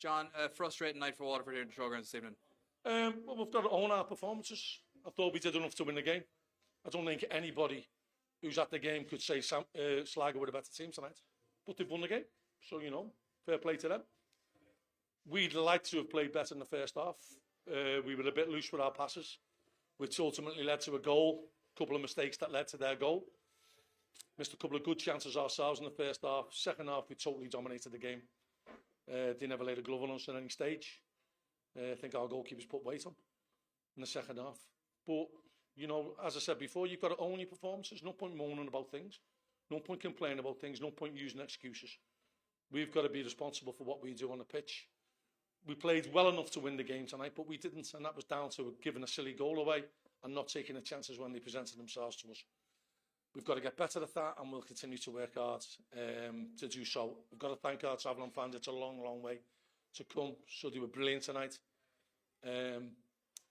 John, a frustrating night for Waterford here in the Showgrounds this evening. Well, we've got to own our performances. I thought we did enough to win the game. I don't think anybody who's at the game could say Sligo were a better team tonight. But they've won the game. So, fair play to them. We'd like to have played better in the first half. We were a bit loose with our passes, which ultimately led to a goal. A couple of mistakes that led to their goal. Missed a couple of good chances ourselves in the first half. Second half, we totally dominated the game. They never laid a glove on us at any stage. I think our goalkeepers put weight on in the second half. But, as I said before, you've got to own your performances. No point moaning about things. No point complaining about things. No point using excuses. We've got to be responsible for what we do on the pitch. We played well enough to win the game tonight, but we didn't. And that was down to giving a silly goal away and not taking the chances when they presented themselves to us. We've got to get better at that, and we'll continue to work hard to do so. We've got to thank our travelling fans. It's a long, long way to come. So they were brilliant tonight. And,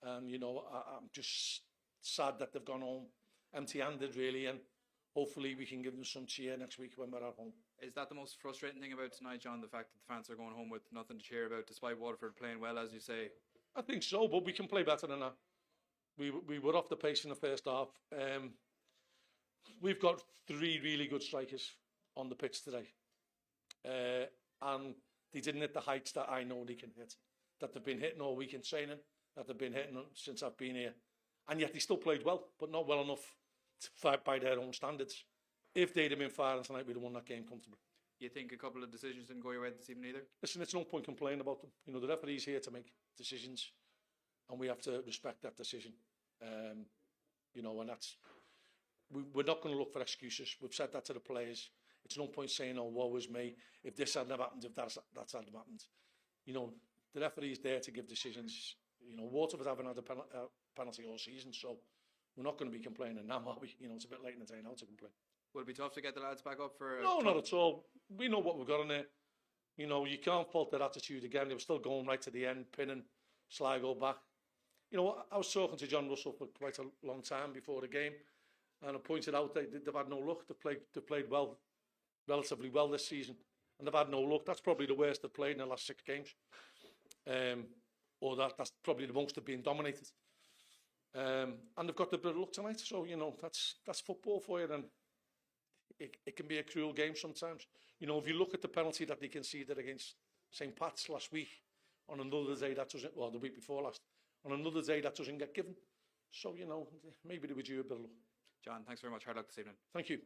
I'm just sad that they've gone home empty-handed, really, and hopefully we can give them some cheer next week when we're at home. Is that the most frustrating thing about tonight, John, the fact that the fans are going home with nothing to cheer about, despite Waterford playing well, as you say? I think so, but we can play better than that. We were off the pace in the first half. We've got 3 really good strikers on the pitch today. And they didn't hit the heights that I know they can hit. That they've been hitting all week in training, that they've been hitting since I've been here. And yet they still played well, but not well enough to fight by their own standards. If they'd have been firing tonight, we'd have won that game comfortably. You think a couple of decisions didn't go your way this evening either? Listen, it's no point complaining about them. The referee's here to make decisions, and we have to respect that decision. And that's... We're not going to look for excuses. We've said that to the players. It's no point saying, "Oh, woe is me. If this hadn't happened, if that's hadn't happened." The referee is there to give decisions. Waterford haven't had a penalty all season, so we're not going to be complaining now, are we? It's a bit late in the day now to complain. Will it be tough to get the lads back up for? No, not at all. We know what we've got in there. You can't fault their attitude again. They were still going right to the end, pinning Sligo back. I was talking to John Russell for quite a long time before the game. And I pointed out they've had no luck. They've played well, relatively well this season, and they've had no luck. That's probably the worst they've played in the last 6 games, or that's probably the most they've been dominated. And they've got the bit of luck tonight. So that's football for you, and it can be a cruel game sometimes. If you look at the penalty that they conceded against St. Pat's last week, on another day that doesn't, the week before last, on another day that doesn't get given. So maybe they were due a bit of luck. John, thanks very much. Hard luck this evening. Thank you.